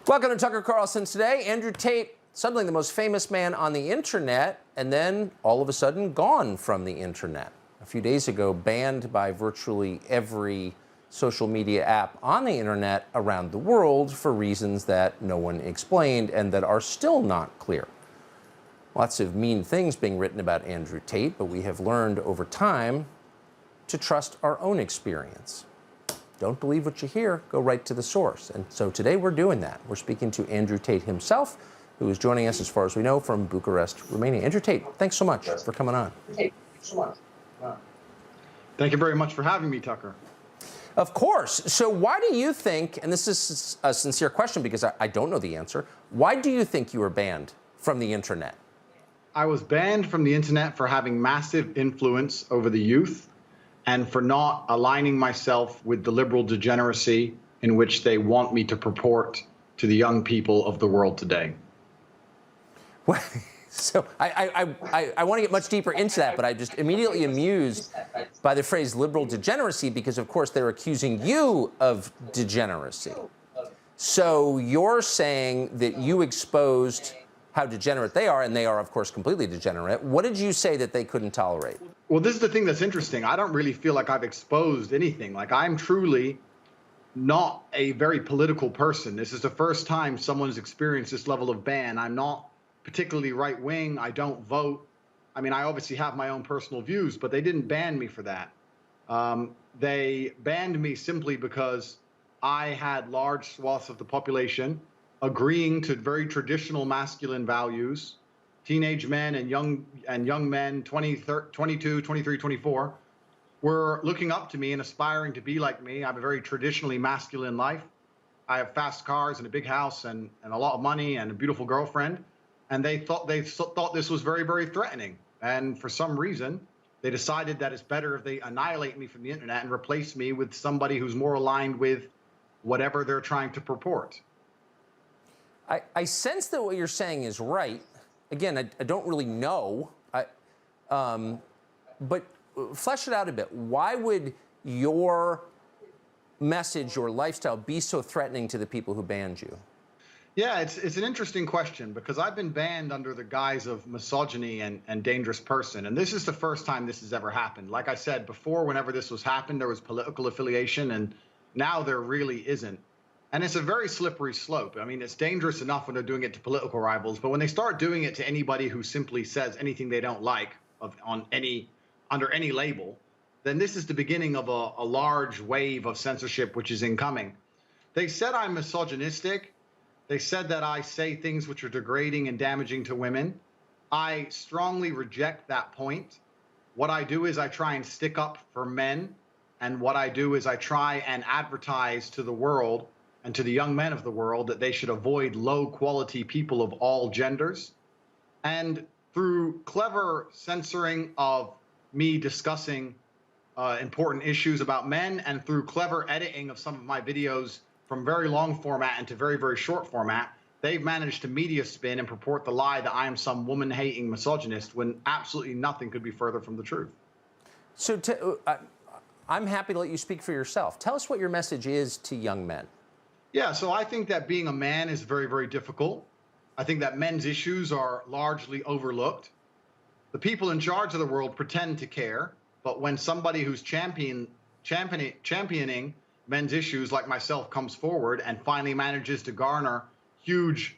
Welcome to Tucker Carlson Today. Andrew Tate, suddenly the most famous man on the internet, and then all of a sudden gone from the internet. A few days ago, banned by virtually every social media app on the internet around the world for reasons that no one explained and that are still not clear. Lots of mean things being written about Andrew Tate, but we have learned over time to trust our own experience. Don't believe what you hear, go right to the source. And so today we're doing that. We're speaking to Andrew Tate himself, who is joining us, as far as we know, from Bucharest, Romania. Andrew Tate, thanks so much for coming on. Thank you very much for having me, Tucker. Of course. So why do you think, and this is a sincere question because I don't know the answer, why do you think you were banned from the internet? I was banned from the internet for having massive influence over the youth and for not aligning myself with the liberal degeneracy in which they want me to purport to the young people of the world today. Well, so I want to get much deeper into that, but I'm just immediately amused by the phrase liberal degeneracy because, of course, they're accusing you of degeneracy. So you're saying that you exposed how degenerate they are, and they are, of course, completely degenerate. What did you say that they couldn't tolerate? Well, this is the thing that's interesting. I don't really feel like I've exposed anything. Like, I'm truly not a very political person. This is the first time someone's experienced this level of ban. I'm not particularly right-wing. I don't vote. I mean, I obviously have my own personal views, but they didn't ban me for that. They banned me simply because I had large swaths of the population agreeing to very traditional masculine values. Teenage men and young men, 22, 23, 24, were looking up to me and aspiring to be like me. I have a very traditionally masculine life. I have fast cars and a big house and a lot of money and a beautiful girlfriend. And they thought this was very, very threatening. And for some reason, they decided that it's better if they annihilate me from the internet and replace me with somebody who's more aligned with whatever they're trying to purport. I sense that what you're saying is right. Again, I don't really know, but flesh it out a bit. Why would your message, your lifestyle, be so threatening to the people who banned you? Yeah, it's an interesting question because I've been banned under the guise of misogyny and dangerous person. And this is the first time this has ever happened. Like I said before, whenever this was happened, there was political affiliation, and now there really isn't. And it's a very slippery slope. I mean, it's dangerous enough when they're doing it to political rivals, but when they start doing it to anybody who simply says anything they don't like under any label, then this is the beginning of a large wave of censorship which is incoming. They said I'm misogynistic. They said that I say things which are degrading and damaging to women. I strongly reject that point. What I do is I try and stick up for men, and what I do is I try and advertise to the world and to the young men of the world that they should avoid low-quality people of all genders. And through clever censoring of me discussing important issues about men, and through clever editing of some of my videos from very long format into very, very short format, they've managed to media spin and purport the lie that I am some woman-hating misogynist when absolutely nothing could be further from the truth. So I'm happy to let you speak for yourself. Tell us what your message is to young men. Yeah, so I think that being a man is very, very difficult. I think that men's issues are largely overlooked. The people in charge of the world pretend to care, but when somebody who's championing men's issues like myself comes forward and finally manages to garner huge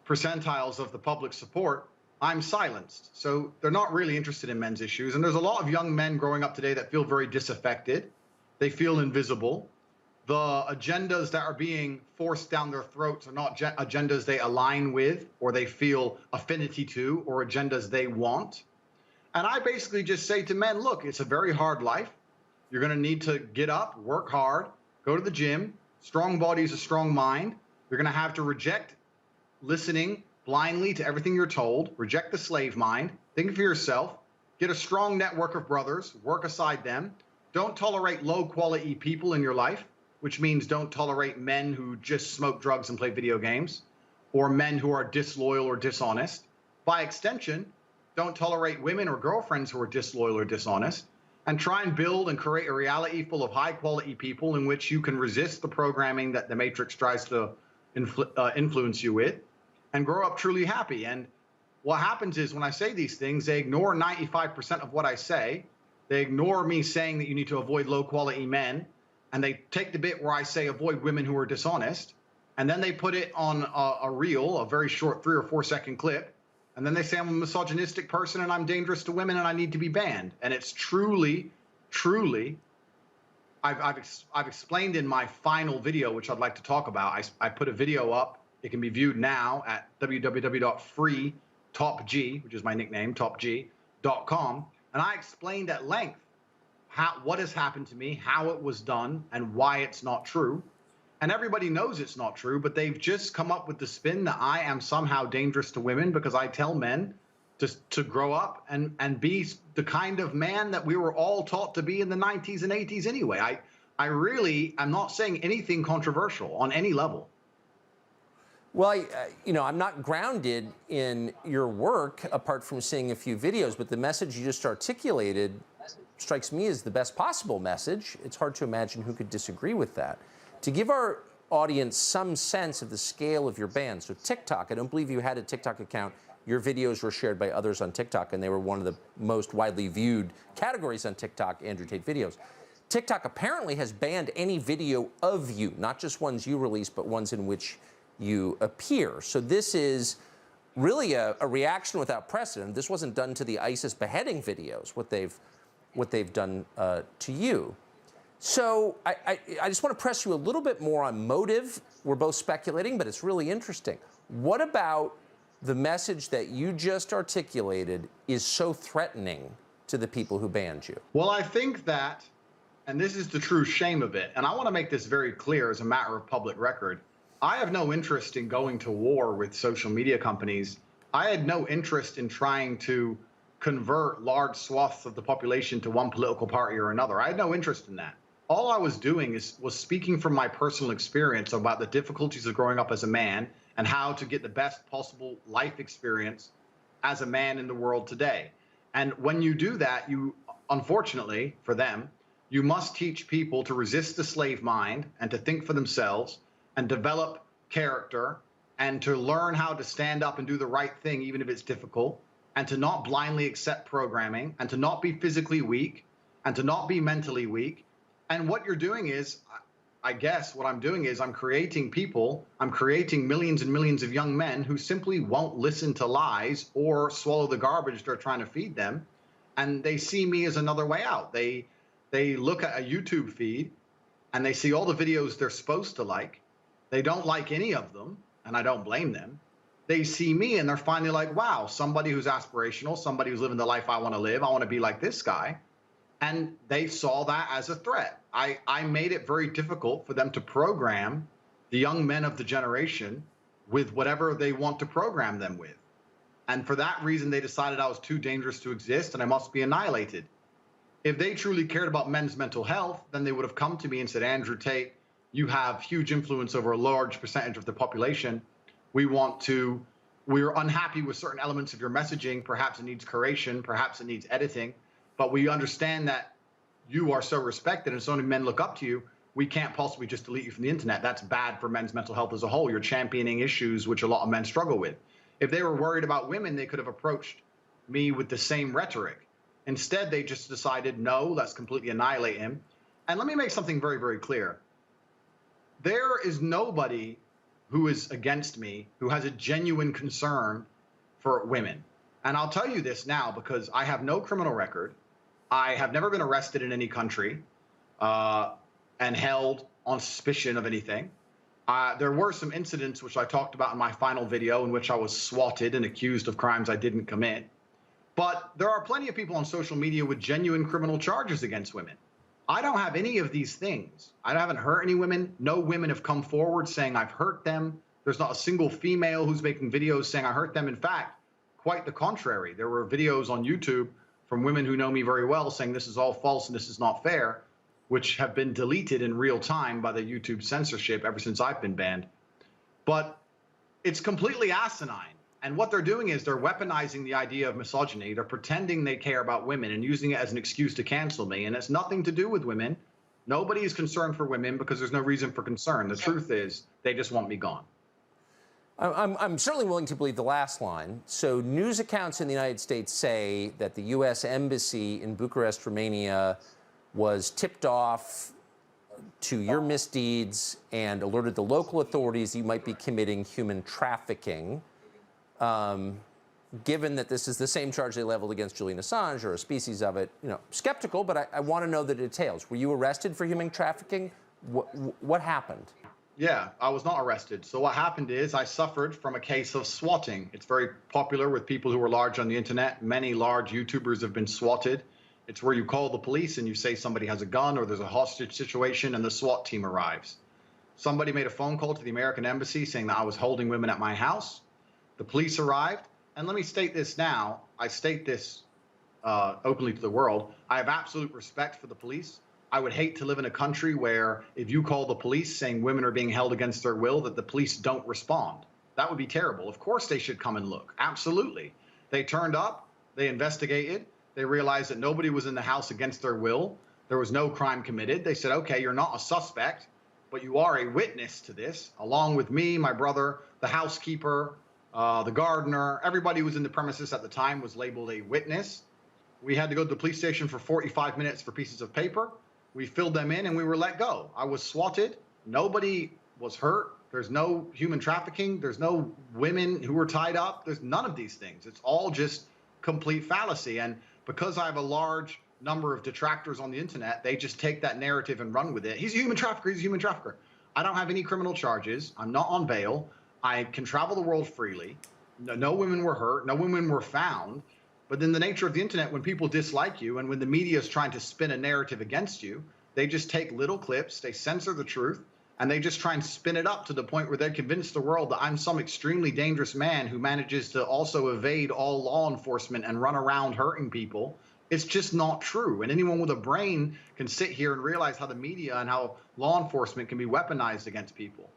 percentiles of the public support, I'm silenced. So they're not really interested in men's issues. And there's a lot of young men growing up today that feel very disaffected. They feel invisible. The agendas that are being forced down their throats are not agendas they align with or they feel affinity to or agendas they want. And I basically just say to men, look, it's a very hard life. You're going to need to get up, work hard, go to the gym. Strong body is a strong mind. You're going to have to reject listening blindly to everything you're told, reject the slave mind, think for yourself, get a strong network of brothers, work aside them. Don't tolerate low-quality people in your life, which means don't tolerate men who just smoke drugs and play video games, or men who are disloyal or dishonest. By extension, don't tolerate women or girlfriends who are disloyal or dishonest, and try and build and create a reality full of high-quality people in which you can resist the programming that the Matrix tries to influence you with, and grow up truly happy. And what happens is when I say these things, they ignore 95% of what I say. They ignore me saying that you need to avoid low quality men. And they take the bit where I say avoid women who are dishonest. And then they put it on a reel, a very short 3 or 4 second clip. And then they say I'm a misogynistic person and I'm dangerous to women and I need to be banned. And it's truly, I've explained in my final video, which I'd like to talk about. I put a video up. It can be viewed now at www.freetopg, which is my nickname, topg.com. And I explained at length what has happened to me, how it was done, and why it's not true. And everybody knows it's not true, but they've just come up with the spin that I am somehow dangerous to women because I tell men to grow up and be the kind of man that we were all taught to be in the 90s and 80s anyway. I really am not saying anything controversial on any level. Well, I'm not grounded in your work apart from seeing a few videos, but the message you just articulated strikes me as the best possible message. It's hard to imagine who could disagree with that. To give our audience some sense of the scale of your ban, so TikTok, I don't believe you had a TikTok account. Your videos were shared by others on TikTok, and they were one of the most widely viewed categories on TikTok, Andrew Tate videos. TikTok apparently has banned any video of you, not just ones you release, but ones in which you appear. So this is really a reaction without precedent. This wasn't done to the ISIS beheading videos, what they've done to you. So I just want to press you a little bit more on motive. We're both speculating, but it's really interesting. What about the message that you just articulated is so threatening to the people who banned you? Well, I think that, and this is the true shame of it, and I want to make this very clear as a matter of public record, I have no interest in going to war with social media companies. I had no interest in trying to convert large swaths of the population to one political party or another. I had no interest in that. All I was doing was speaking from my personal experience about the difficulties of growing up as a man and how to get the best possible life experience as a man in the world today. And when you do that, you, unfortunately for them, you must teach people to resist the slave mind and to think for themselves and develop character and to learn how to stand up and do the right thing, even if it's difficult, and to not blindly accept programming and to not be physically weak and to not be mentally weak. And what you're doing is, I guess what I'm doing is I'm creating millions and millions of young men who simply won't listen to lies or swallow the garbage they're trying to feed them. And they see me as another way out. They look at a YouTube feed and they see all the videos they're supposed to like. They don't like any of them, and I don't blame them. They see me and they're finally like, wow, somebody who's aspirational, somebody who's living the life I want to live. I want to be like this guy. And they saw that as a threat. I made it very difficult for them to program the young men of the generation with whatever they want to program them with. And for that reason, they decided I was too dangerous to exist and I must be annihilated. If they truly cared about men's mental health, then they would have come to me and said, Andrew Tate, you have huge influence over a large percentage of the population. We're unhappy with certain elements of your messaging. Perhaps it needs curation, perhaps it needs editing. But we understand that you are so respected and so many men look up to you, we can't possibly just delete you from the internet. That's bad for men's mental health as a whole. You're championing issues which a lot of men struggle with. If they were worried about women, they could have approached me with the same rhetoric. Instead, they just decided, no, let's completely annihilate him. And let me make something very, very clear. There is nobody who is against me who has a genuine concern for women. And I'll tell you this now because I have no criminal record. I have never been arrested in any country and held on suspicion of anything. There were some incidents which I talked about in my final video in which I was swatted and accused of crimes I didn't commit. But there are plenty of people on social media with genuine criminal charges against women. I don't have any of these things. I haven't hurt any women. No women have come forward saying I've hurt them. There's not a single female who's making videos saying I hurt them. In fact, quite the contrary. There were videos on YouTube from women who know me very well saying this is all false and this is not fair, which have been deleted in real time by the YouTube censorship ever since I've been banned. But it's completely asinine. And what they're doing is they're weaponizing the idea of misogyny. They're pretending they care about women and using it as an excuse to cancel me. And it's nothing to do with women. Nobody is concerned for women because there's no reason for concern. The truth is they just want me gone. I'm certainly willing to believe the last line. So news accounts in the United States say that the U.S. Embassy in Bucharest, Romania, was tipped off to your misdeeds and alerted the local authorities you might be committing human trafficking. Given that this is the same charge they leveled against Julian Assange or a species of it, skeptical, but I want to know the details. Were you arrested for human trafficking? What happened? Yeah, I was not arrested. So what happened is I suffered from a case of swatting. It's very popular with people who are large on the internet. Many large YouTubers have been swatted. It's where you call the police and you say somebody has a gun or there's a hostage situation and the SWAT team arrives. Somebody made a phone call to the American embassy saying that I was holding women at my house. The police arrived. And let me state this now. I state this openly to the world. I have absolute respect for the police. I would hate to live in a country where if you call the police saying women are being held against their will, that the police don't respond. That would be terrible. Of course they should come and look. Absolutely. They turned up. They investigated. They realized that nobody was in the house against their will. There was no crime committed. They said, okay, you're not a suspect, but you are a witness to this, along with me, my brother, the housekeeper, the gardener. Everybody who was in the premises at the time was labeled a witness. We had to go to the police station for 45 minutes for pieces of paper. We filled them in and we were let go. I was swatted. Nobody was hurt. There's no human trafficking. There's no women who were tied up. There's none of these things. It's all just complete fallacy. And because I have a large number of detractors on the internet, they just take that narrative and run with it. He's a human trafficker. He's a human trafficker. I don't have any criminal charges. I'm not on bail. I can travel the world freely. No women were hurt. No women were found. But in the nature of the internet, when people dislike you and when the media is trying to spin a narrative against you, they just take little clips, they censor the truth, and they just try and spin it up to the point where they convince the world that I'm some extremely dangerous man who manages to also evade all law enforcement and run around hurting people. It's just not true. And anyone with a brain can sit here and realize how the media and how law enforcement can be weaponized against people.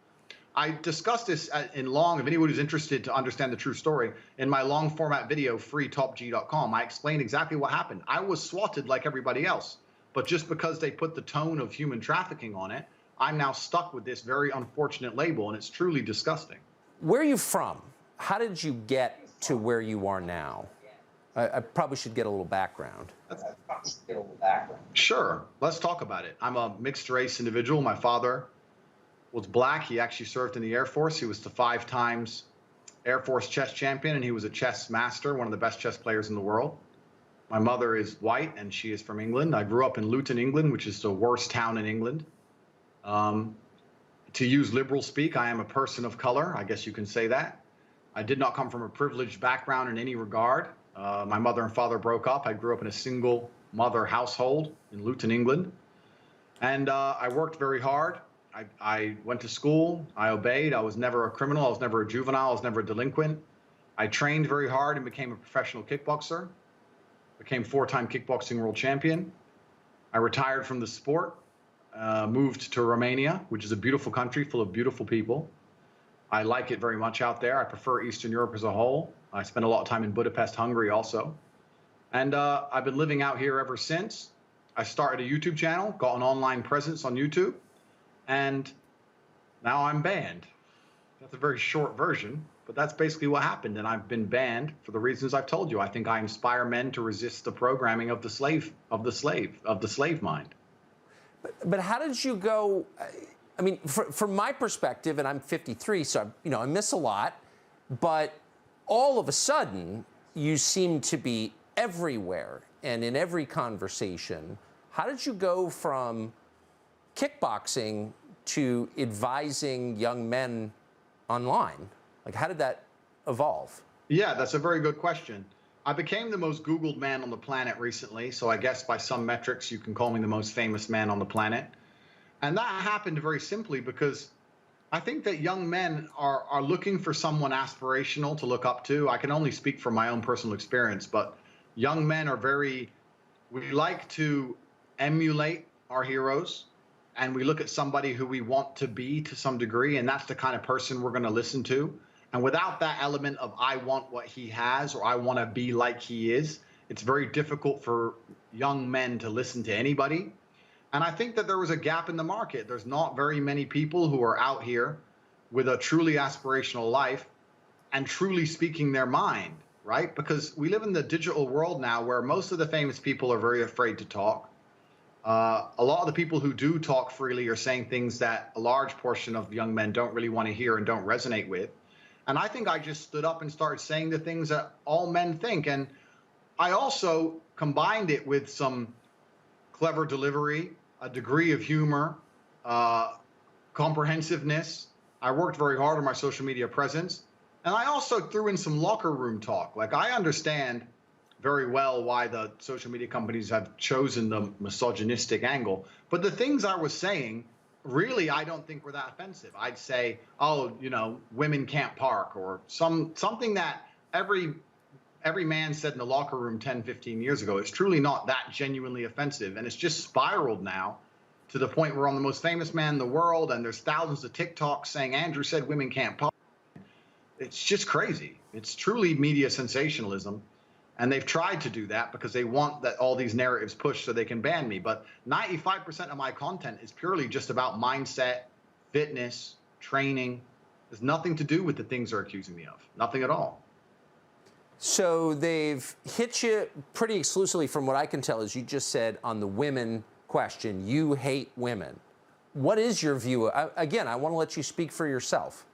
I discussed this in long, if anyone who's interested to understand the true story, in my long format video, freetopg.com. I explained exactly what happened. I was swatted like everybody else, but just because they put the tone of human trafficking on it, I'm now stuck with this very unfortunate label, and it's truly disgusting. Where are you from? How did you get to where you are now? I probably should get a little background. Sure, let's talk about it. I'm a mixed race individual. My father was black. He actually served in the Air Force. He was the 5 times Air Force chess champion, and he was a chess master, one of the best chess players in the world. My mother is white, and she is from England. I grew up in Luton, England, which is the worst town in England. To use liberal speak, I am a person of color. I guess you can say that. I did not come from a privileged background in any regard. My mother and father broke up. I grew up in a single mother household in Luton, England. And I worked very hard. I went to school. I obeyed. I was never a criminal. I was never a juvenile. I was never a delinquent. I trained very hard and became a professional kickboxer. Became 4-time kickboxing world champion. I retired from the sport, moved to Romania, which is a beautiful country full of beautiful people. I like it very much out there. I prefer Eastern Europe as a whole. I spent a lot of time in Budapest, Hungary also. And I've been living out here ever since. I started a YouTube channel, got an online presence on YouTube, and now I'm banned. That's a very short version, but that's basically what happened. And I've been banned for the reasons I've told you. I think I inspire men to resist the programming of the slave mind. But how did you go? I mean, from my perspective, and I'm 53, so I miss a lot. But all of a sudden, you seem to be everywhere and in every conversation. How did you go from kickboxing to advising young men online? Like, how did that evolve? Yeah, that's a very good question. I became the most Googled man on the planet recently, so I guess by some metrics you can call me the most famous man on the planet. And that happened very simply because I think that young men are looking for someone aspirational to look up to. I can only speak from my own personal experience, but young men are we like to emulate our heroes, and we look at somebody who we want to be to some degree, and that's the kind of person we're going to listen to. And without that element of I want what he has or I want to be like he is, it's very difficult for young men to listen to anybody. And I think that there was a gap in the market. There's not very many people who are out here with a truly aspirational life and truly speaking their mind, right? Because we live in the digital world now where most of the famous people are very afraid to talk. A lot of the people who do talk freely are saying things that a large portion of young men don't really want to hear and don't resonate with. And I think I just stood up and started saying the things that all men think. And I also combined it with some clever delivery, a degree of humor, uh, comprehensiveness. I worked very hard on my social media presence. And I also threw in some locker room talk. Like, I understand very well why the social media companies have chosen the misogynistic angle. But the things I was saying, really, I don't think were that offensive. I'd say, oh, women can't park, or something that every man said in the locker room 10, 15 years ago. It's truly not that genuinely offensive. And it's just spiraled now to the point where I'm the most famous man in the world, and there's thousands of TikToks saying Andrew said women can't park. It's just crazy. It's truly media sensationalism. And they've tried to do that because they want that all these narratives pushed so they can ban me. But 95% of my content is purely just about mindset, fitness, training. There's nothing to do with the things they're accusing me of. Nothing at all. So they've hit you pretty exclusively, from what I can tell, as you just said, on the women question. You hate women. What is your view? Again, I want to let you speak for yourself.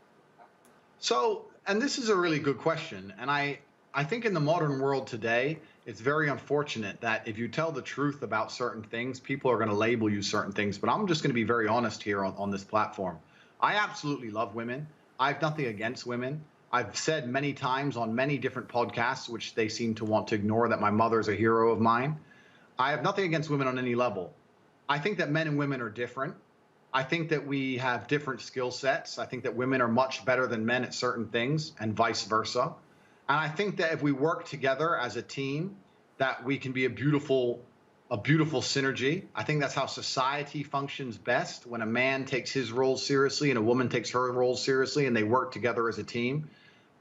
So, and this is a really good question. And I think in the modern world today, it's very unfortunate that if you tell the truth about certain things, people are going to label you certain things. But I'm just going to be very honest here on this platform. I absolutely love women. I have nothing against women. I've said many times on many different podcasts, which they seem to want to ignore, that my mother's a hero of mine. I have nothing against women on any level. I think that men and women are different. I think that we have different skill sets. I think that women are much better than men at certain things, and vice versa. And I think that if we work together as a team, that we can be a beautiful synergy. I think that's how society functions best, when a man takes his role seriously and a woman takes her role seriously, and they work together as a team.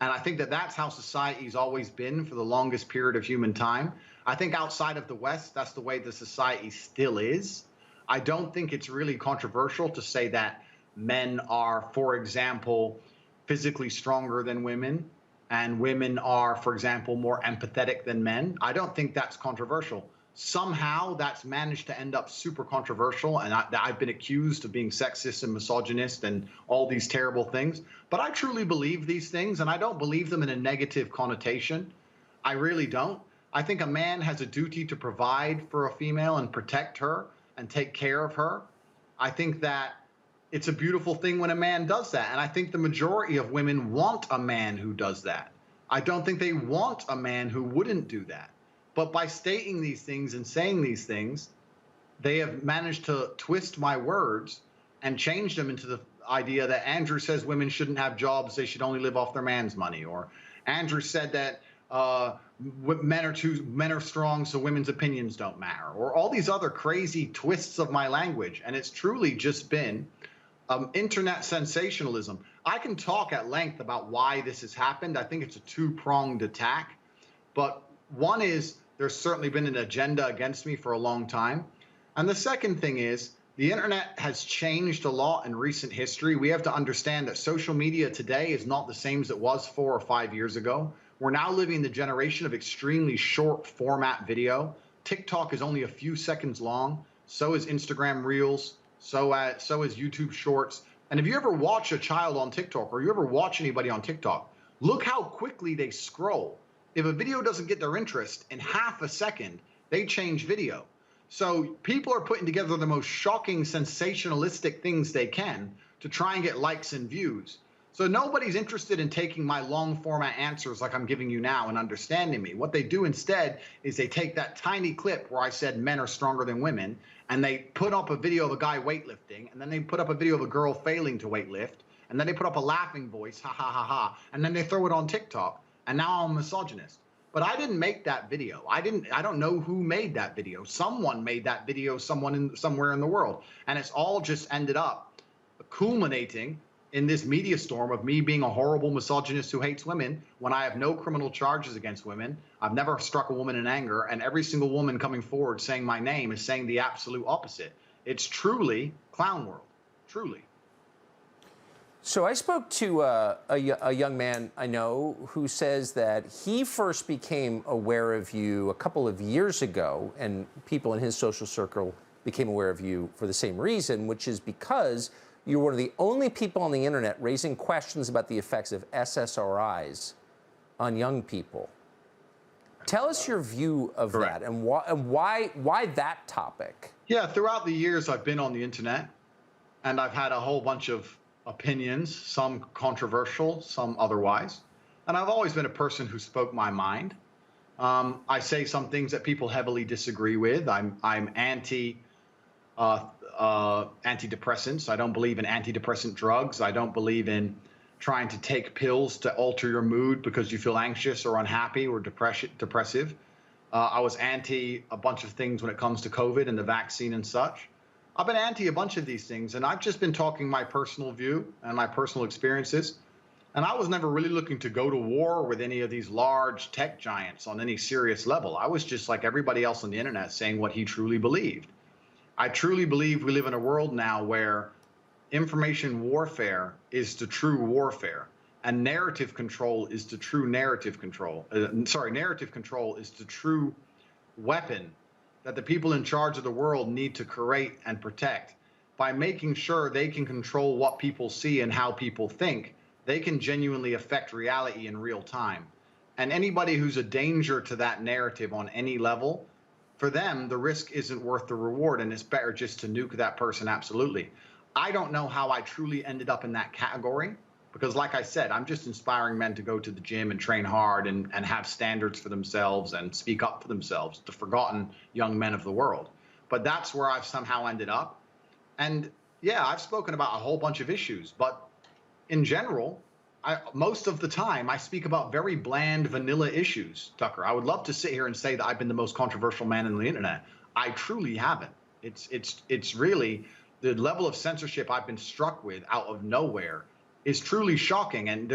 And I think that that's how society's always been for the longest period of human time. I think outside of the West, that's the way the society still is. I don't think it's really controversial to say that men are, for example, physically stronger than women, and women are, for example, more empathetic than men. I don't think that's controversial. Somehow that's managed to end up super controversial, and I've been accused of being sexist and misogynist and all these terrible things. But I truly believe these things, and I don't believe them in a negative connotation. I really don't. I think a man has a duty to provide for a female and protect her and take care of her. I think that it's a beautiful thing when a man does that. And I think the majority of women want a man who does that. I don't think they want a man who wouldn't do that. But by stating these things and saying these things, they have managed to twist my words and change them into the idea that Andrew says women shouldn't have jobs, they should only live off their man's money. Or Andrew said that men are strong, so women's opinions don't matter, or all these other crazy twists of my language. And it's truly just been internet sensationalism. I can talk at length about why this has happened. I think it's a two-pronged attack. But one is, there's certainly been an agenda against me for a long time. And the second thing is, the internet has changed a lot in recent history. We have to understand that social media today is not the same as it was 4 or 5 years ago. We're now living in the generation of extremely short format video. TikTok is only a few seconds long. So is Instagram Reels. So is YouTube Shorts. And if you ever watch a child on TikTok, or you ever watch anybody on TikTok, look how quickly they scroll. If a video doesn't get their interest, in half a second, they change video. So people are putting together the most shocking, sensationalistic things they can to try and get likes and views. So nobody's interested in taking my long format answers like I'm giving you now and understanding me. What they do instead is they take that tiny clip where I said men are stronger than women, and they put up a video of a guy weightlifting, and then they put up a video of a girl failing to weightlift, and then they put up a laughing voice, ha ha ha ha, and then they throw it on TikTok, and now I'm a misogynist. But I didn't make that video. I don't know who made that video. Someone made that video, somewhere in the world. And it's all just ended up culminating in this media storm of me being a horrible misogynist who hates women, when I have no criminal charges against women. I've never struck a woman in anger, and every single woman coming forward saying my name is saying the absolute opposite. It's truly clown world, truly. So I spoke to a young man I know who says that he first became aware of you a couple of years ago, and people in his social circle became aware of you for the same reason, which is because you're one of the only people on the internet raising questions about the effects of SSRIs on young people. Tell us your view of Correct. that and why that topic? Yeah, throughout the years I've been on the internet, and I've had a whole bunch of opinions, some controversial, some otherwise. And I've always been a person who spoke my mind. I say some things that people heavily disagree with. I'm antidepressants. I don't believe in antidepressant drugs. I don't believe in trying to take pills to alter your mood because you feel anxious or unhappy or depressive. I was anti a bunch of things when it comes to COVID and the vaccine and such. I've been anti a bunch of these things, and I've just been talking my personal view and my personal experiences. And I was never really looking to go to war with any of these large tech giants on any serious level. I was just like everybody else on the internet saying what he truly believed. I truly believe we live in a world now where information warfare is the true warfare, and narrative control is the true narrative control. Narrative control is the true weapon that the people in charge of the world need to create and protect. By making sure they can control what people see and how people think, they can genuinely affect reality in real time. And anybody who's a danger to that narrative on any level, for them, the risk isn't worth the reward, and it's better just to nuke that person absolutely. I don't know how I truly ended up in that category, because like I said, I'm just inspiring men to go to the gym and train hard and have standards for themselves and speak up for themselves, the forgotten young men of the world. But that's where I've somehow ended up. And yeah, I've spoken about a whole bunch of issues, but in general, most of the time I speak about very bland vanilla issues, Tucker. I would love to sit here and say that I've been the most controversial man on the internet. I truly haven't. It's really the level of censorship I've been struck with out of nowhere is truly shocking. And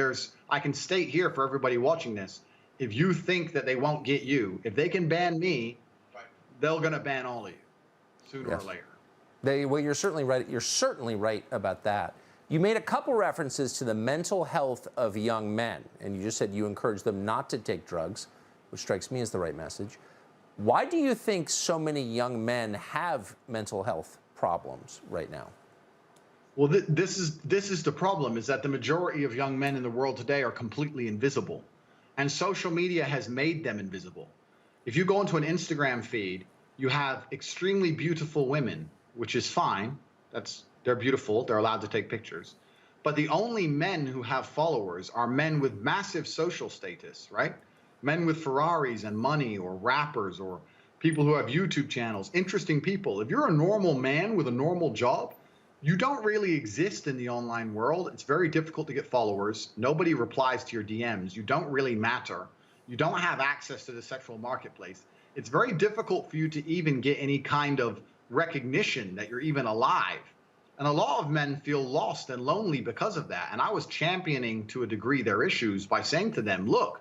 I can state here for everybody watching this, if you think that they won't get you, if they can ban me, they're going to ban all of you sooner or later. Well, you're certainly right. You're certainly right about that. You made a couple references to the mental health of young men, and you just said you encourage them not to take drugs, which strikes me as the right message. Why do you think so many young men have mental health problems right now? Well, this is the problem, is that the majority of young men in the world today are completely invisible, and social media has made them invisible. If you go into an Instagram feed, you have extremely beautiful women, which is fine. They're beautiful. They're allowed to take pictures. But the only men who have followers are men with massive social status, right? Men with Ferraris and money, or rappers, or people who have YouTube channels, interesting people. If you're a normal man with a normal job, you don't really exist in the online world. It's very difficult to get followers. Nobody replies to your DMs. You don't really matter. You don't have access to the sexual marketplace. It's very difficult for you to even get any kind of recognition that you're even alive. And a lot of men feel lost and lonely because of that. And I was championing to a degree their issues by saying to them, look,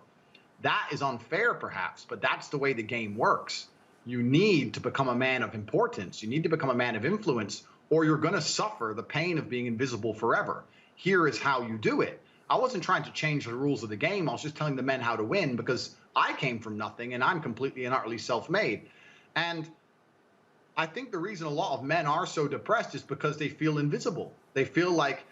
that is unfair perhaps, but that's the way the game works. You need to become a man of importance. You need to become a man of influence, or you're going to suffer the pain of being invisible forever. Here is how you do it. I wasn't trying to change the rules of the game. I was just telling the men how to win, because I came from nothing and I'm completely and utterly self-made. And I think the reason a lot of men are so depressed is because they feel invisible. They feel like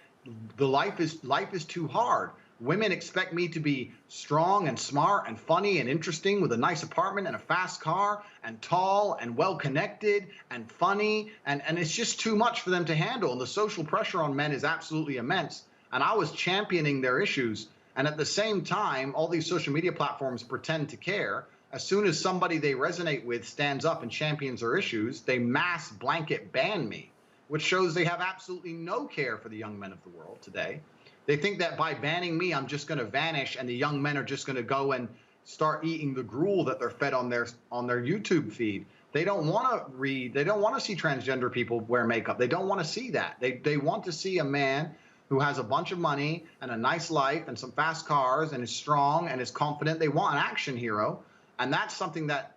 life is too hard. Women expect me to be strong and smart and funny and interesting with a nice apartment and a fast car and tall and well-connected and funny. And it's just too much for them to handle. And the social pressure on men is absolutely immense. And I was championing their issues. And at the same time, all these social media platforms pretend to care. As soon as somebody they resonate with stands up and champions their issues, they mass blanket ban me, which shows they have absolutely no care for the young men of the world today. They think that by banning me, I'm just going to vanish, and the young men are just going to go and start eating the gruel that they're fed on their YouTube feed. They don't want to read. They don't want to see transgender people wear makeup. They don't want to see that. They want to see a man who has a bunch of money and a nice life and some fast cars and is strong and is confident. They want an action hero. And that's something that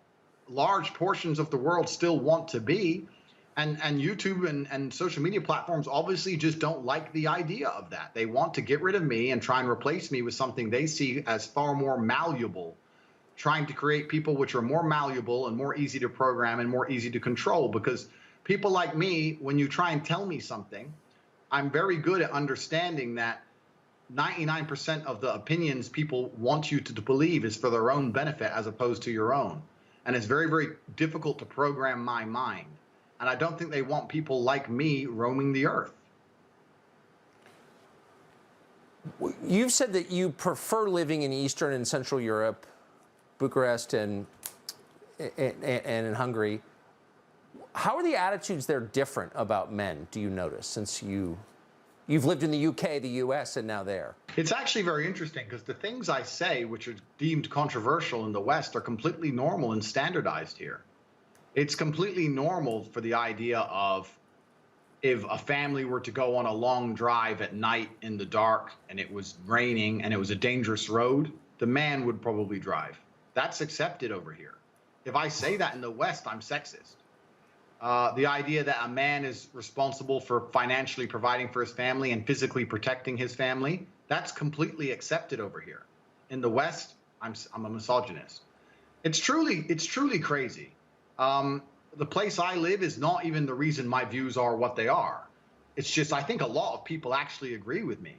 large portions of the world still want to be. And YouTube and social media platforms obviously just don't like the idea of that. They want to get rid of me and try and replace me with something they see as far more malleable, trying to create people which are more malleable and more easy to program and more easy to control. Because people like me, when you try and tell me something, I'm very good at understanding that 99% of the opinions people want you to believe is for their own benefit as opposed to your own. And it's very, very difficult to program my mind. And I don't think they want people like me roaming the earth. You've said that you prefer living in Eastern and Central Europe, Bucharest and in Hungary. How are the attitudes there different about men, do you notice, since you've lived in the UK, the US, and now there? It's actually very interesting because the things I say, which are deemed controversial in the West, are completely normal and standardized here. It's completely normal for the idea of if a family were to go on a long drive at night in the dark and it was raining and it was a dangerous road, the man would probably drive. That's accepted over here. If I say that in the West, I'm sexist. The idea that a man is responsible for financially providing for his family and physically protecting his family, that's completely accepted over here. In the West, I'm a misogynist. It's truly crazy. The place I live is not even the reason my views are what they are. It's just, I think a lot of people actually agree with me.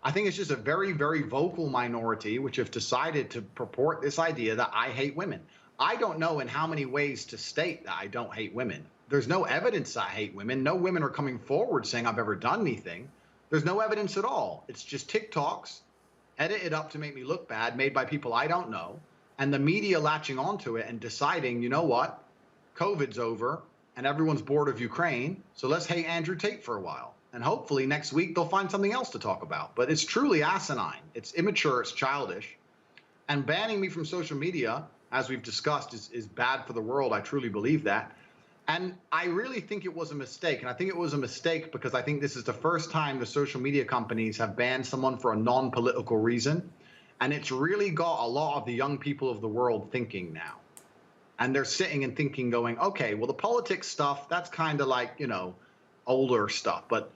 I think it's just a very, very vocal minority which have decided to purport this idea that I hate women. I don't know in how many ways to state that I don't hate women. There's no evidence I hate women. No women are coming forward saying I've ever done anything. There's no evidence at all. It's just TikToks edited up to make me look bad, made by people I don't know, and the media latching onto it and deciding, you know what? COVID's over and everyone's bored of Ukraine, so let's hate Andrew Tate for a while. And hopefully next week they'll find something else to talk about. But it's truly asinine. It's immature, it's childish. And banning me from social media, as we've discussed, is bad for the world. I truly believe that. And I really think it was a mistake. And I think it was a mistake because I think this is the first time the social media companies have banned someone for a non-political reason. And it's really got a lot of the young people of the world thinking now. And they're sitting and thinking, going, okay, well, the politics stuff, that's kind of like, you know, older stuff. But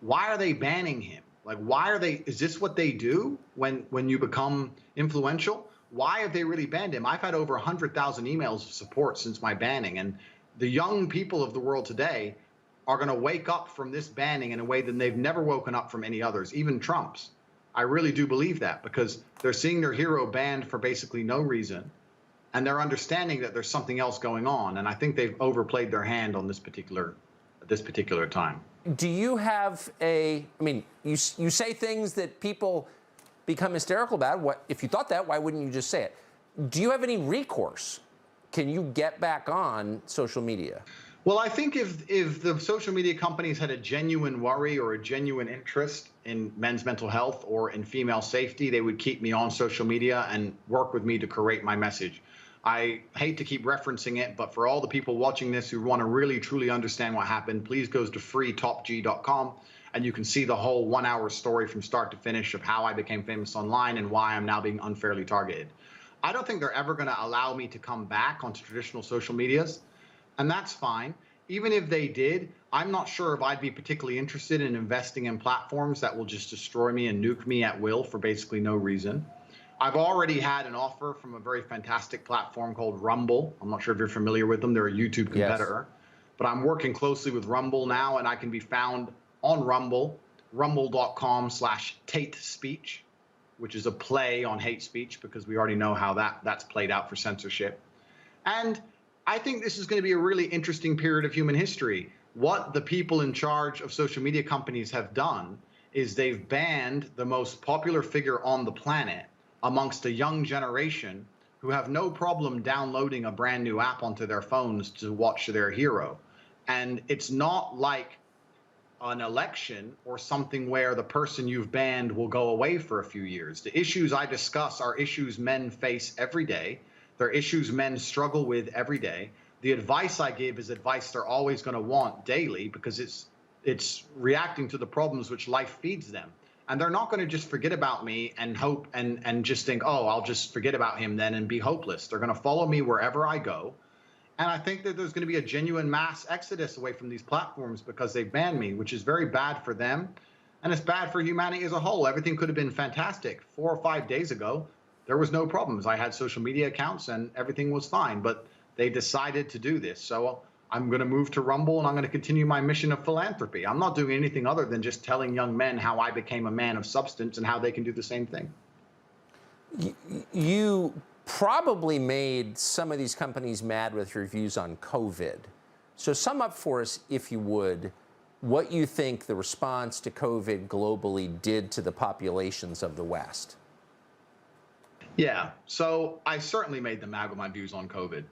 why are they banning him? Like, why are they, is this what they do when you become influential? Why have they really banned him? I've had over 100,000 emails of support since my banning. And the young people of the world today are going to wake up from this banning in a way that they've never woken up from any others, even Trump's. I really do believe that because they're seeing their hero banned for basically no reason. And they're understanding that there's something else going on. And I think they've overplayed their hand on this particular time. Do you have I mean, you say things that people become hysterical about. What, if you thought that, why wouldn't you just say it? Do you have any recourse? Can you get back on social media? Well, I think if the social media companies had a genuine worry or a genuine interest in men's mental health or in female safety, they would keep me on social media and work with me to correct my message. I hate to keep referencing it, but for all the people watching this who want to really, truly understand what happened, please go to freetopg.com and you can see the whole 1 hour story from start to finish of how I became famous online and why I'm now being unfairly targeted. I don't think they're ever going to allow me to come back onto traditional social medias, and that's fine. Even if they did, I'm not sure if I'd be particularly interested in investing in platforms that will just destroy me and nuke me at will for basically no reason. I've already had an offer from a very fantastic platform called Rumble. I'm not sure if you're familiar with them. They're a YouTube competitor. Yes. But I'm working closely with Rumble now, and I can be found on Rumble, rumble.com/Tate speech, which is a play on hate speech because we already know how that's played out for censorship. And I think this is going to be a really interesting period of human history. What the people in charge of social media companies have done is they've banned the most popular figure on the planet amongst a young generation who have no problem downloading a brand new app onto their phones to watch their hero. And it's not like an election or something where the person you've banned will go away for a few years. The issues I discuss are issues men face every day. They're issues men struggle with every day. The advice I give is advice they're always going to want daily because it's reacting to the problems which life feeds them. And they're not going to just forget about me and hope and just think, oh, I'll just forget about him then and be hopeless. They're going to follow me wherever I go. And I think that there's going to be a genuine mass exodus away from these platforms because they banned me, which is very bad for them. And it's bad for humanity as a whole. Everything could have been fantastic 4 or 5 days ago. There was no problems. I had social media accounts and everything was fine, but they decided to do this. So I'm going to move to Rumble and I'm going to continue my mission of philanthropy. I'm not doing anything other than just telling young men how I became a man of substance and how they can do the same thing. You probably made some of these companies mad with your views on COVID. So sum up for us, if you would, what you think the response to COVID globally did to the populations of the West. Yeah, so I certainly made them mad with my views on COVID.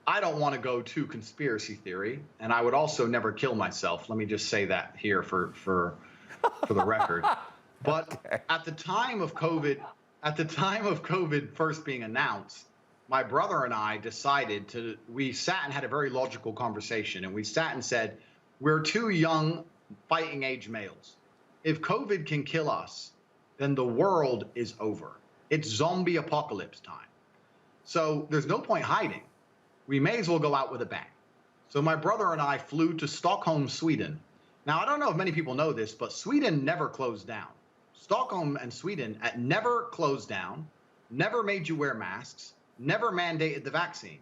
I don't want to go to conspiracy theory, and I would also never kill myself. Let me just say that here for the record. But okay. At the time of COVID first being announced, my brother and I decided we sat and had a very logical conversation, and we sat and said, we're two young fighting age males. If COVID can kill us, then the world is over. It's zombie apocalypse time. So there's no point hiding. We may as well go out with a bang. So my brother and I flew to Stockholm, Sweden. Now, I don't know if many people know this, but Sweden never closed down. Stockholm and Sweden never closed down, never made you wear masks, never mandated the vaccine.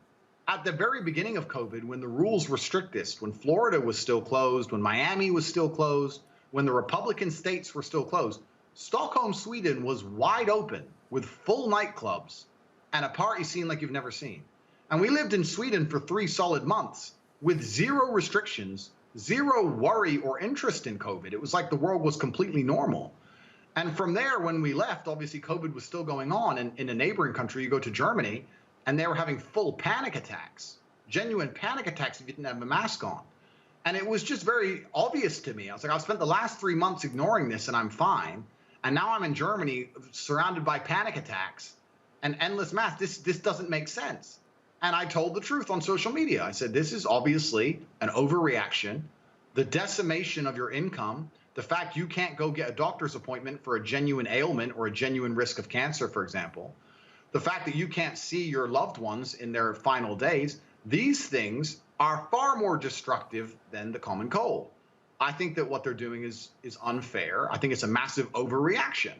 At the very beginning of COVID, when the rules were strictest, when Florida was still closed, when Miami was still closed, when the Republican states were still closed, Stockholm, Sweden was wide open with full nightclubs and a party scene like you've never seen. And we lived in Sweden for 3 solid months with zero restrictions, zero worry or interest in COVID. It was like the world was completely normal. And from there, when we left, obviously COVID was still going on. And in a neighboring country, you go to Germany, and they were having full panic attacks, genuine panic attacks if you didn't have a mask on. And it was just very obvious to me. I was like, I've spent the last 3 months ignoring this, and I'm fine. And now I'm in Germany, surrounded by panic attacks and endless masks. This doesn't make sense. And I told the truth on social media. I said, this is obviously an overreaction, the decimation of your income, the fact you can't go get a doctor's appointment for a genuine ailment or a genuine risk of cancer, for example, the fact that you can't see your loved ones in their final days, these things are far more destructive than the common cold. I think that what they're doing is unfair. I think it's a massive overreaction.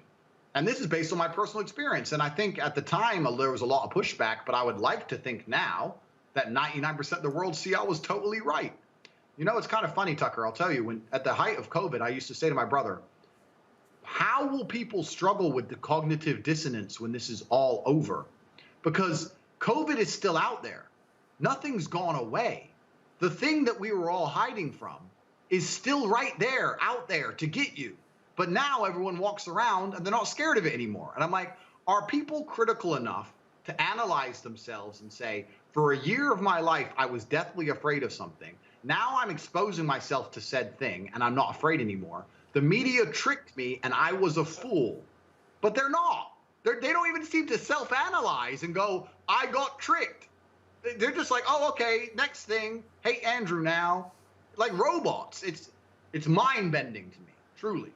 And this is based on my personal experience. And I think at the time there was a lot of pushback, but I would like to think now that 99% of the world see I was totally right. You know, it's kind of funny, Tucker. I'll tell you, when at the height of COVID, I used to say to my brother, how will people struggle with the cognitive dissonance when this is all over? Because COVID is still out there. Nothing's gone away. The thing that we were all hiding from is still right there, out there to get you. But now everyone walks around and they're not scared of it anymore. And I'm like, are people critical enough to analyze themselves and say, for a year of my life, I was deathly afraid of something. Now I'm exposing myself to said thing and I'm not afraid anymore. The media tricked me and I was a fool. But they're not. They don't even seem to self-analyze and go, I got tricked. They're just like, oh, okay, next thing. Hey, Andrew now. Like robots. It's mind-bending to me, truly.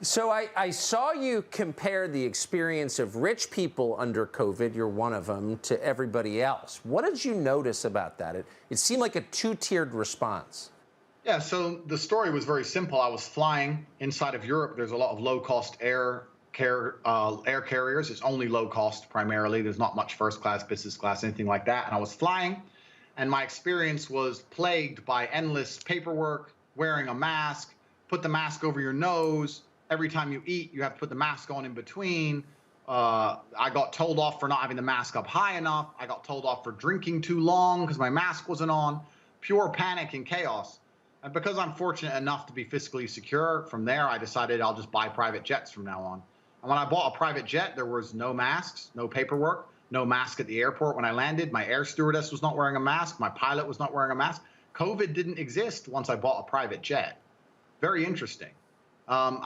So I saw you compare the experience of rich people under COVID, you're one of them, to everybody else. What did you notice about that? It seemed like a two-tiered response. Yeah, so the story was very simple. I was flying inside of Europe. There's a lot of low-cost air carriers. It's only low-cost primarily. There's not much first class, business class, anything like that. And I was flying, and my experience was plagued by endless paperwork, wearing a mask, put the mask over your nose. Every time you eat, you have to put the mask on in between. I got told off for not having the mask up high enough. I got told off for drinking too long because my mask wasn't on. Pure panic and chaos. And because I'm fortunate enough to be fiscally secure, from there I decided I'll just buy private jets from now on. And when I bought a private jet, there was no masks, no paperwork, no mask at the airport when I landed. My air stewardess was not wearing a mask. My pilot was not wearing a mask. COVID didn't exist once I bought a private jet. Very interesting.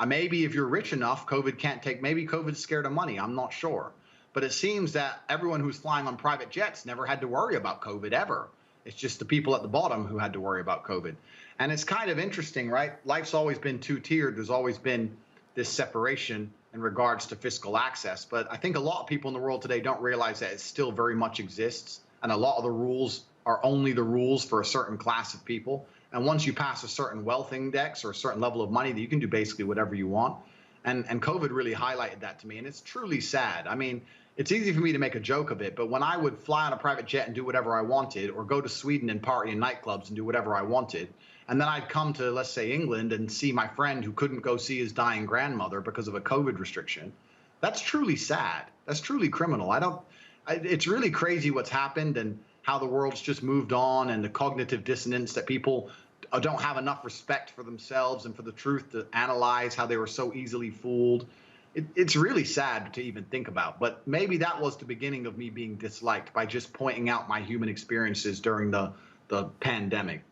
Maybe if you're rich enough, COVID can't take, maybe COVID's scared of money. I'm not sure. But it seems that everyone who's flying on private jets never had to worry about COVID ever. It's just the people at the bottom who had to worry about COVID. And it's kind of interesting, right? Life's always been two-tiered. There's always been this separation in regards to fiscal access. But I think a lot of people in the world today don't realize that it still very much exists. And a lot of the rules are only the rules for a certain class of people. And once you pass a certain wealth index or a certain level of money, that you can do basically whatever you want. And COVID really highlighted that to me. And it's truly sad. I mean, it's easy for me to make a joke of it, but when I would fly on a private jet and do whatever I wanted, or go to Sweden and party in nightclubs and do whatever I wanted, and then I'd come to, let's say, England and see my friend who couldn't go see his dying grandmother because of a COVID restriction, that's truly sad. That's truly criminal. It's really crazy what's happened and how the world's just moved on, and the cognitive dissonance that people don't have enough respect for themselves and for the truth to analyze how they were so easily fooled. It's really sad to even think about, but maybe that was the beginning of me being disliked, by just pointing out my human experiences during the pandemic.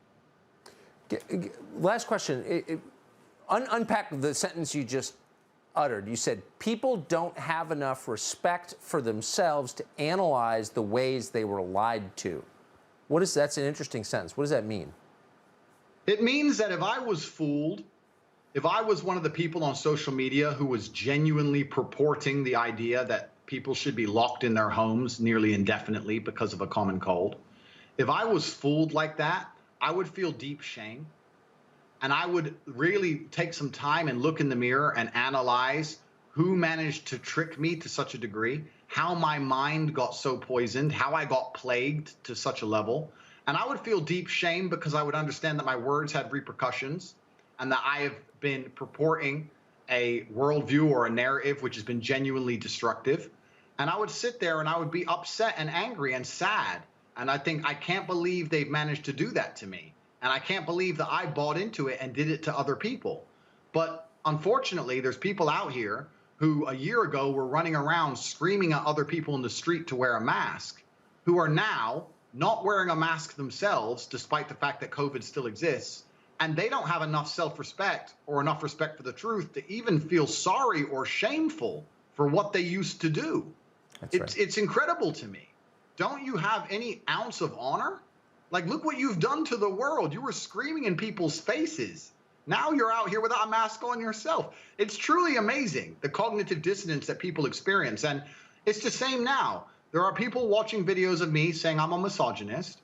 Last question. Unpack the sentence you just uttered. You said people don't have enough respect for themselves to analyze the ways they were lied to. That's an interesting sentence. What does that mean? It means that if I was fooled, if I was one of the people on social media who was genuinely purporting the idea that people should be locked in their homes nearly indefinitely because of a common cold, if I was fooled like that, I would feel deep shame. And I would really take some time and look in the mirror and analyze who managed to trick me to such a degree, how my mind got so poisoned, how I got plagued to such a level. And I would feel deep shame, because I would understand that my words had repercussions, and that I have been purporting a worldview or a narrative which has been genuinely destructive. And I would sit there and I would be upset and angry and sad. And I think, I can't believe they've managed to do that to me. And I can't believe that I bought into it and did it to other people. But unfortunately, there's people out here who a year ago were running around screaming at other people in the street to wear a mask, who are now not wearing a mask themselves, despite the fact that COVID still exists. And they don't have enough self-respect or enough respect for the truth to even feel sorry or shameful for what they used to do. It's incredible to me. Don't you have any ounce of honor? Like, look what you've done to the world. You were screaming in people's faces. Now you're out here without a mask on yourself. It's truly amazing, the cognitive dissonance that people experience. And it's the same now. There are people watching videos of me saying I'm a misogynist.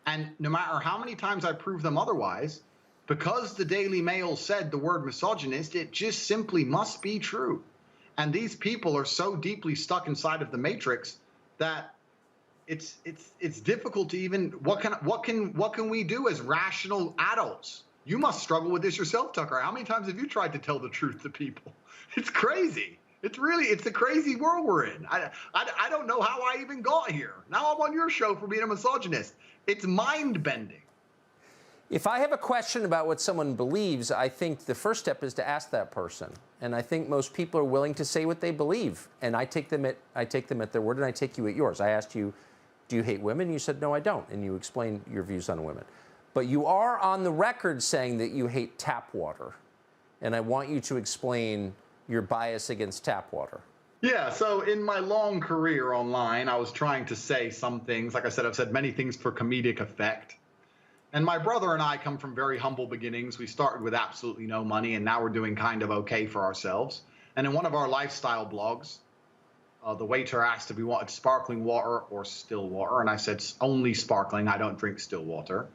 And no matter how many times I prove them otherwise, because the Daily Mail said the word misogynist, it just simply must be true. And these people are so deeply stuck inside of the matrix that it's difficult to even, what can we do as rational adults? You must struggle with this yourself, Tucker. How many times have you tried to tell the truth to people? It's crazy. It's a crazy world we're in. I don't know how I even got here. Now I'm on your show for being a misogynist. It's mind-bending. If I have a question about what someone believes, I think the first step is to ask that person. And I think most people are willing to say what they believe. And I take them at their word, and I take you at yours. I asked you, do you hate women? You said, no, I don't. And you explained your views on women. But you are on the record saying that you hate tap water. And I want you to explain your bias against tap water. Yeah, so in my long career online, I was trying to say some things. Like I said, I've said many things for comedic effect. And my brother and I come from very humble beginnings. We started with absolutely no money, and now we're doing kind of okay for ourselves. And in one of our lifestyle blogs, the waiter asked if we wanted sparkling water or still water. And I said, only sparkling. I don't drink still water.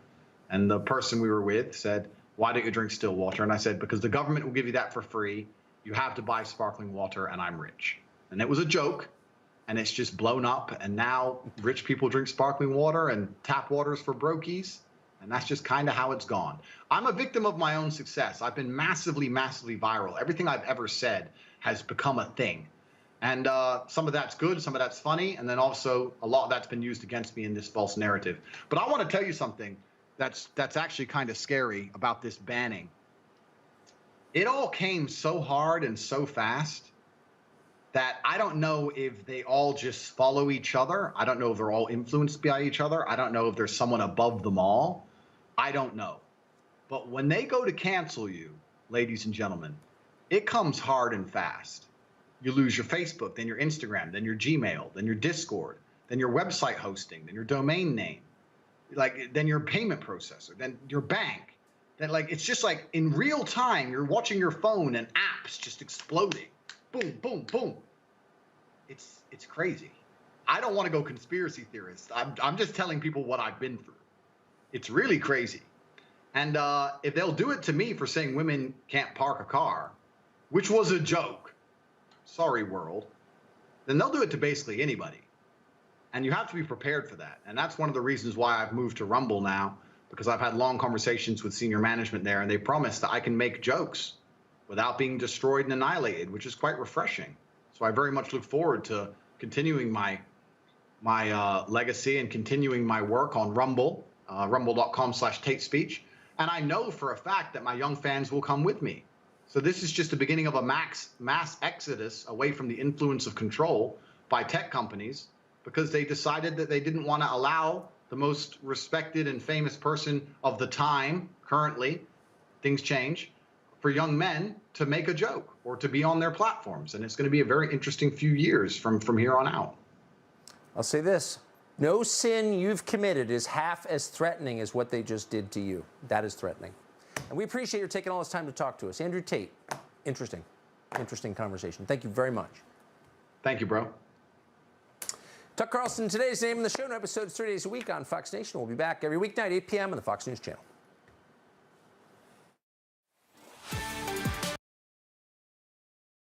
And the person we were with said, why don't you drink still water? And I said, because the government will give you that for free. You have to buy sparkling water, and I'm rich. And it was a joke, and it's just blown up. And now rich people drink sparkling water, and tap water is for brokies. And that's just kind of how it's gone. I'm a victim of my own success. I've been massively, massively viral. Everything I've ever said has become a thing. And some of that's good, some of that's funny, and then also a lot of that's been used against me in this false narrative. But I want to tell you something that's actually kind of scary about this banning. It all came so hard and so fast that I don't know if they all just follow each other. I don't know if they're all influenced by each other. I don't know if there's someone above them all. I don't know. But when they go to cancel you, ladies and gentlemen, it comes hard and fast. You lose your Facebook, then your Instagram, then your Gmail, then your Discord, then your website hosting, then your domain name, then your payment processor, then your bank. Then it's just like in real time, you're watching your phone and apps just exploding. Boom, boom, boom. It's crazy. I don't want to go conspiracy theorist. I'm just telling people what I've been through. It's really crazy. And if they'll do it to me for saying women can't park a car, which was a joke, sorry world, then they'll do it to basically anybody. And you have to be prepared for that. And that's one of the reasons why I've moved to Rumble now, because I've had long conversations with senior management there, and they promise that I can make jokes without being destroyed and annihilated, which is quite refreshing. So I very much look forward to continuing my legacy and continuing my work on Rumble, rumble.com/TateSpeech. And I know for a fact that my young fans will come with me. So this is just the beginning of a mass exodus away from the influence of control by tech companies, because they decided that they didn't want to allow the most respected and famous person of the time, currently, things change, for young men to make a joke or to be on their platforms. And it's going to be a very interesting few years from here on out. I'll say this. No sin you've committed is half as threatening as what they just did to you. That is threatening. And we appreciate your taking all this time to talk to us. Andrew Tate, interesting conversation. Thank you very much. Thank you, bro. Tuck Carlson, today's name in the show. New episodes 3 days a week on Fox Nation. We'll be back every weeknight, 8 p.m. on the Fox News Channel.